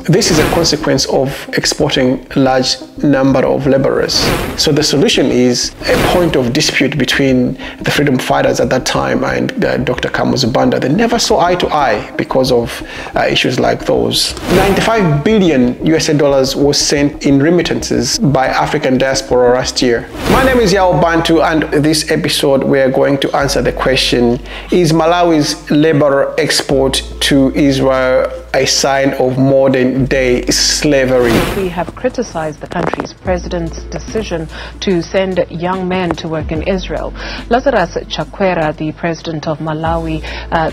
This is a consequence of exporting a large number of laborers. So the solution is a point of dispute between the freedom fighters at that time and Dr. Kamuzu Banda. They never saw eye to eye because of issues like those. 95 billion USA dollars was sent in remittances by African diaspora last year. My name is Yao Bantu, and this episode we are going to answer the question, is Malawi's labor export to Israel a sign of modern day slavery? We have criticized the country's president's decision to send young men to work in Israel. Lazarus Chakwera, the president of Malawi,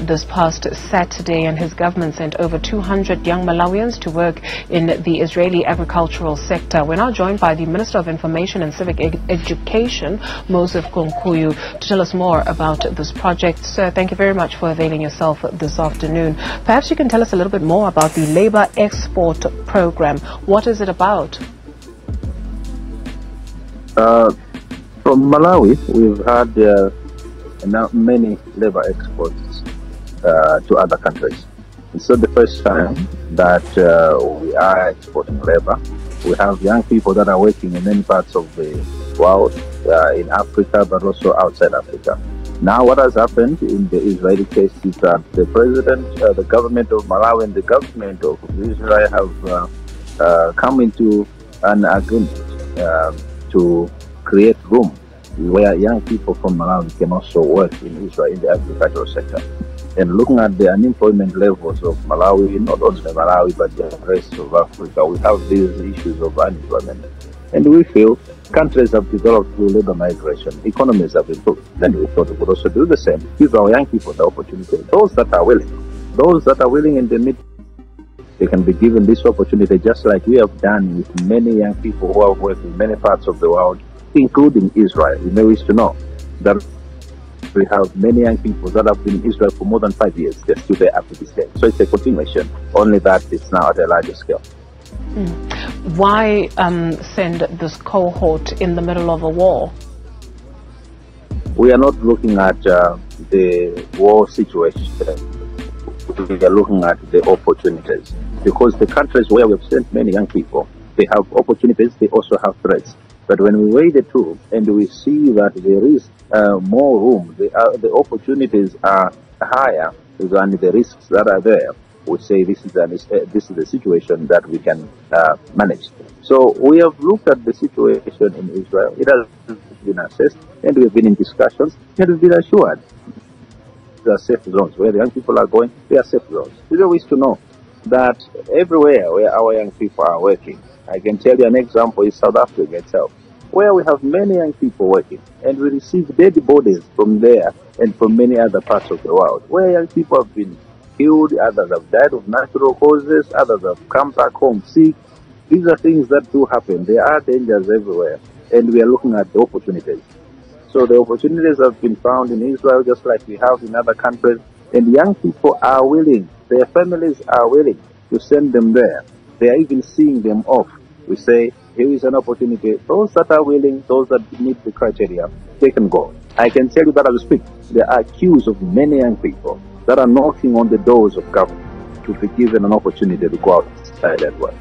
this past Saturday, and his government sent over 200 young Malawians to work in the Israeli agricultural sector. We're now joined by the Minister of Information and Civic Education, Moses Konkuyu, to tell us more about this project. Sir, thank you very much for availing yourself this afternoon. Perhaps you can tell us a little bit more about the labor export program. What is it about? From Malawi, we've had many labor exports to other countries. It's not the first time that we are exporting labor. We have young people that are working in many parts of the world, in Africa, but also outside Africa. Now, what has happened in the Israeli case is that the president, the government of Malawi and the government of Israel have come into an agreement to create room where young people from Malawi can also work in Israel in the agricultural sector. And looking at the unemployment levels of Malawi, not only Malawi, but the rest of Africa, we have these issues of unemployment. And we feel countries have developed through labor migration, economies have improved. Then we thought we could also do the same, give our young people the opportunity. Those that are willing in the mid, they can be given this opportunity, just like we have done with many young people who have worked in many parts of the world, including Israel. You may wish to know that we have many young people that have been in Israel for more than 5 years. They're still there up to this day. So it's a continuation, only that it's now at a larger scale. Why send this cohort in the middle of a war? We are not looking at the war situation. We are looking at the opportunities. Because the countries where we have sent many young people, they have opportunities, they also have threats. But when we weigh the two and we see that there is more room, the opportunities are higher than the risks that are there, we say this is the situation that we can manage. So we have looked at the situation in Israel. It has been assessed, and we've been in discussions, and we've been assured there are safe zones where the young people are going. They are safe zones. We wish to know that everywhere where our young people are working, I can tell you an example is South Africa itself, where we have many young people working, and we receive dead bodies from there and from many other parts of the world, where young people have been killed, others have died of natural causes, others have come back home sick. These are things that do happen. There are dangers everywhere, and we are looking at the opportunities. So the opportunities have been found in Israel just like we have in other countries, and young people are willing, their families are willing to send them there. They are even seeing them off. We say, here is an opportunity. Those that are willing, those that meet the criteria, they can go. I can tell you that as we speak, there are queues of many young people that are knocking on the doors of government to be given an opportunity to go outside and work.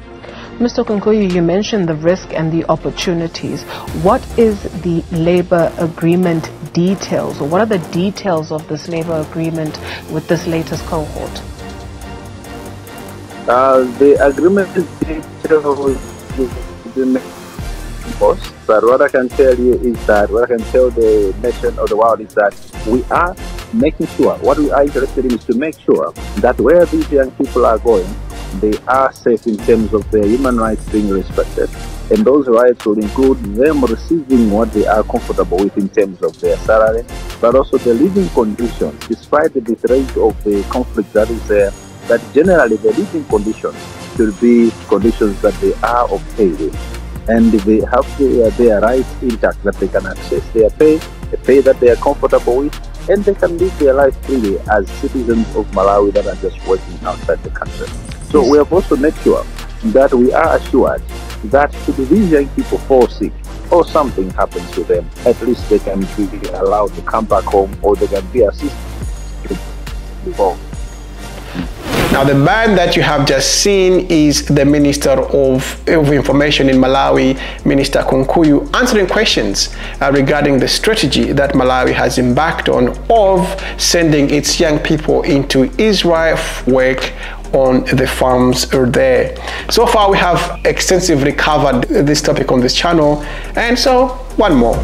Mr. Konkuyu, you mentioned the risk and the opportunities. What is the labor agreement details, or what are the details of this labor agreement with this latest cohort? The agreement details but what I can tell you is that, what I can tell the nation or the world is that we are making sure, what we are interested in is to make sure that where these young people are going, they are safe in terms of their human rights being respected. And those rights will include them receiving what they are comfortable with in terms of their salary, but also the living conditions, despite the rate of the conflict that is there, that generally the living conditions should be conditions that they are okay with. And they have their rights intact, that they can access their pay, a pay that they are comfortable with, and they can live their life freely as citizens of Malawi that are just working outside the country. So we have also made sure that we are assured that should these young people fall sick or something happens to them, at least they can be allowed to come back home, or they can be assisted to go. Now, the man that you have just seen is the Minister of Information in Malawi, Minister Kunkuyu, answering questions regarding the strategy that Malawi has embarked on of sending its young people into Israel for work on the farms there. So far, we have extensively covered this topic on this channel, and so one more.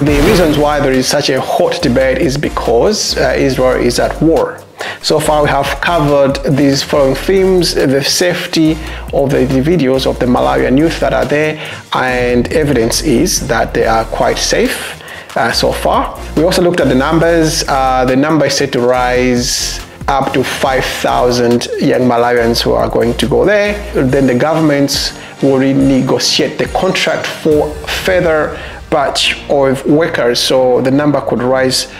The reasons why there is such a hot debate is because Israel is at war. So far, we have covered these following themes: the safety of the individuals of the Malawian youth that are there, and evidence is that they are quite safe so far. We also looked at the numbers. The number is set to rise up to 5,000 young Malawians who are going to go there. Then the governments will renegotiate the contract for further batch of workers, so the number could rise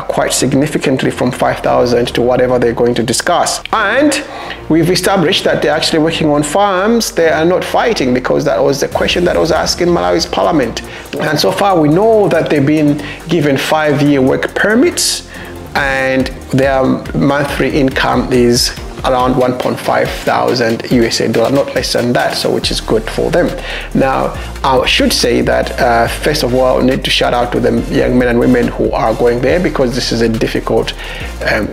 quite significantly from 5,000 to whatever they're going to discuss. And we've established that they're actually working on farms. They are not fighting, because that was the question that was asked in Malawi's parliament. And so far, we know that they've been given 5-year work permits, and their monthly income is around 1.5 thousand USA dollar, not less than that, so which is good for them. Now, I should say that first of all, I need to shout out to the young men and women who are going there, because this is a difficult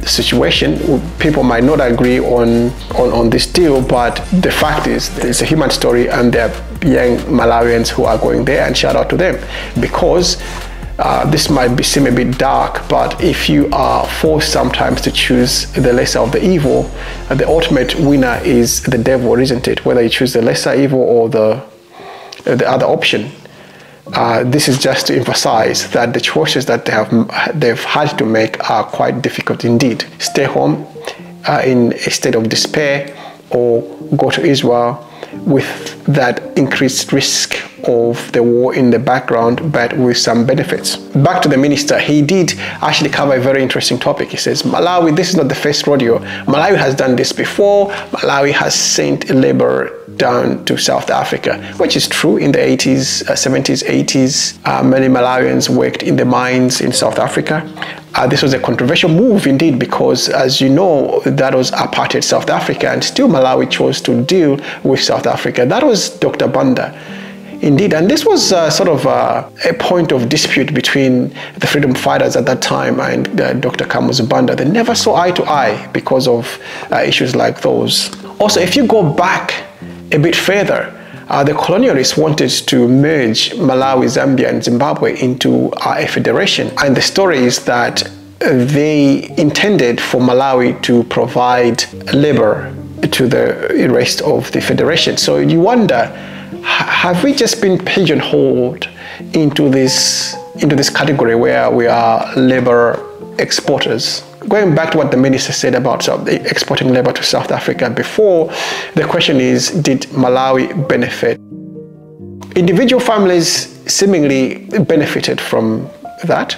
situation. People might not agree on this deal, but the fact is, it's a human story, and there are young Malawians who are going there, and shout out to them, because this might seem a bit dark, but if you are forced sometimes to choose the lesser of the evil, the ultimate winner is the devil, isn't it? Whether you choose the lesser evil or the other option. This is just to emphasize that the choices that they've had to make are quite difficult indeed. Stay home in a state of despair, or go to Israel with that increased risk of the war in the background, but with some benefits. Back to the minister, he did actually cover a very interesting topic. He says, Malawi, this is not the first rodeo. Malawi has done this before. Malawi has sent labor down to South Africa, which is true. In the 80s, 70s, 80s, many Malawians worked in the mines in South Africa. This was a controversial move indeed, because as you know, that was apartheid South Africa, and still Malawi chose to deal with South Africa. That was Dr. Banda. Indeed, and this was sort of a point of dispute between the freedom fighters at that time and Dr. Kamuzu Banda. They never saw eye to eye because of issues like those. Also, if you go back a bit further, the colonialists wanted to merge Malawi, Zambia, and Zimbabwe into a federation. And the story is that they intended for Malawi to provide labor to the rest of the federation. So you wonder, have we just been pigeonholed into this category where we are labor exporters? Going back to what the minister said about exporting labor to South Africa before, the question is, did Malawi benefit? Individual families seemingly benefited from that,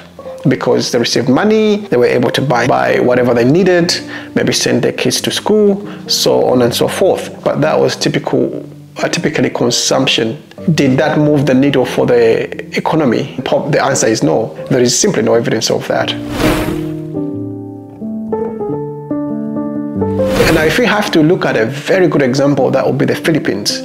because they received money, they were able to buy whatever they needed, maybe send their kids to school, so on and so forth. But that was typically consumption. Did that move the needle for the economy? The answer is no. There is simply no evidence of that. And now, if we have to look at a very good example, that would be the Philippines.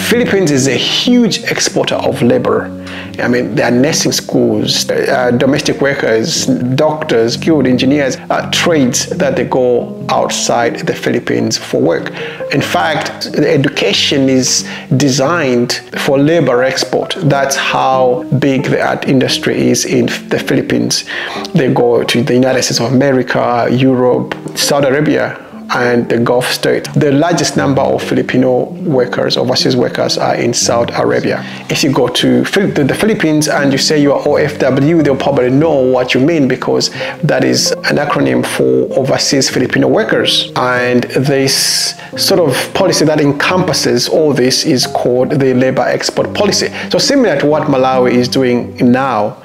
Philippines is a huge exporter of labor. I mean, there are nursing schools, domestic workers, doctors, skilled engineers, trades that they go outside the Philippines for work. In fact, the education is designed for labor export. That's how big the art industry is in the Philippines. They go to the United States of America, Europe, Saudi Arabia, and the Gulf state. The largest number of Filipino workers, overseas workers, are in Saudi Arabia. If you go to the Philippines and you say you are OFW, they'll probably know what you mean, because that is an acronym for overseas Filipino workers. And this sort of policy that encompasses all this is called the labor export policy. So similar to what Malawi is doing now.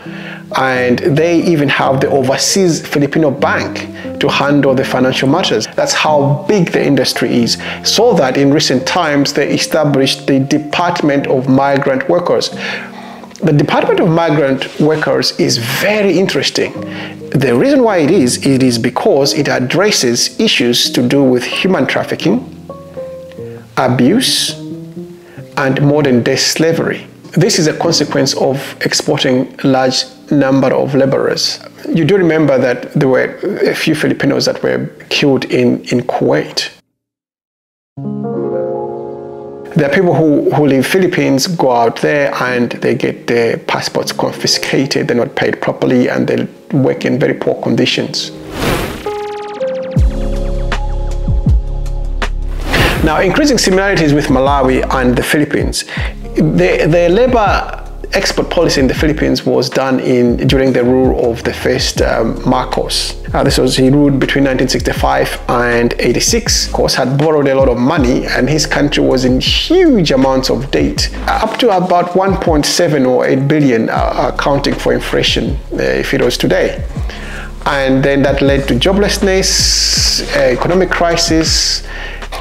And they even have the overseas Filipino bank to handle the financial matters. That's how big the industry is. So that in recent times, they established the Department of Migrant Workers. The Department of Migrant Workers is very interesting. The reason why it is because it addresses issues to do with human trafficking, abuse, and modern-day slavery. This is a consequence of exporting a large number of laborers. You do remember that there were a few Filipinos that were killed in Kuwait. There are people who live in Philippines, go out there and they get their passports confiscated, they're not paid properly, and they work in very poor conditions. Now, increasing similarities with Malawi and the Philippines. The labor export policy in the Philippines was done during the rule of the first Marcos. He ruled between 1965 and 86. Of course, had borrowed a lot of money, and his country was in huge amounts of debt, up to about 1.7 or 8 billion, accounting for inflation if it was today. And then that led to joblessness, economic crisis.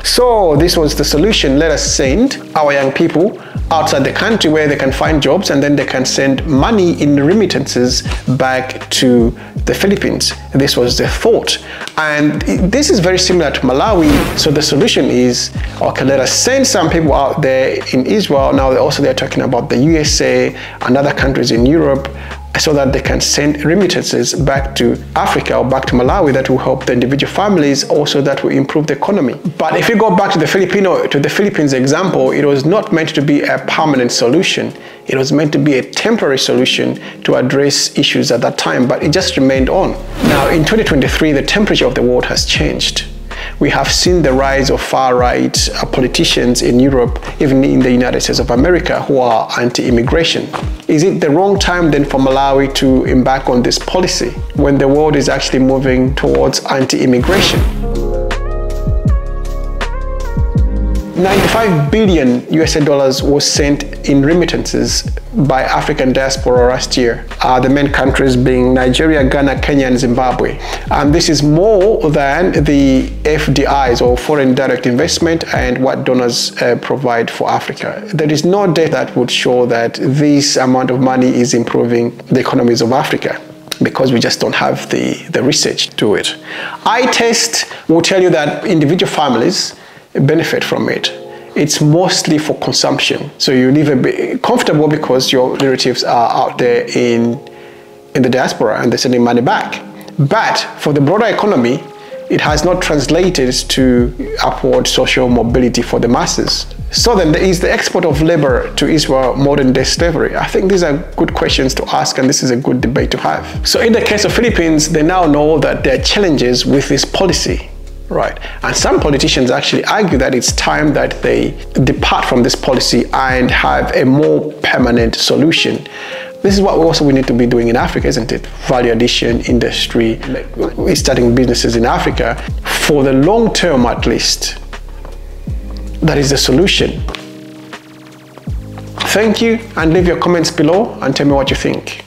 So this was the solution. Let us send our young people outside the country where they can find jobs, and then they can send money in remittances back to the Philippines. This was the thought. And this is very similar to Malawi. So the solution is, okay, let us send some people out there in Israel. Now they're talking about the USA and other countries in Europe, so that they can send remittances back to Africa or back to Malawi that will help the individual families, also that will improve the economy. But if you go back to the Philippines example, it was not meant to be a permanent solution. It was meant to be a temporary solution to address issues at that time, but it just remained on. Now in 2023, the temperature of the world has changed. We have seen the rise of far-right politicians in Europe, even in the United States of America, who are anti-immigration. Is it the wrong time then for Malawi to embark on this policy when the world is actually moving towards anti-immigration? 95 billion USA dollars was sent in remittances by African diaspora last year. The main countries being Nigeria, Ghana, Kenya, and Zimbabwe. And this is more than the FDIs, or foreign direct investment, and what donors provide for Africa. There is no data that would show that this amount of money is improving the economies of Africa, because we just don't have the research to it. Eye test will tell you that individual families benefit from it. It's mostly for consumption. So you live a bit comfortable because your relatives are out there in the diaspora and they're sending money back. But for the broader economy, it has not translated to upward social mobility for the masses. So then, is the export of labor to Israel modern-day slavery? I think these are good questions to ask, and this is a good debate to have. So in the case of Philippines, they now know that there are challenges with this policy. Right, and some politicians actually argue that it's time that they depart from this policy and have a more permanent solution. This is what we need to be doing in Africa, isn't it? Value addition, industry, starting businesses in Africa. For the long term, at least, that is the solution. Thank you, and leave your comments below and tell me what you think.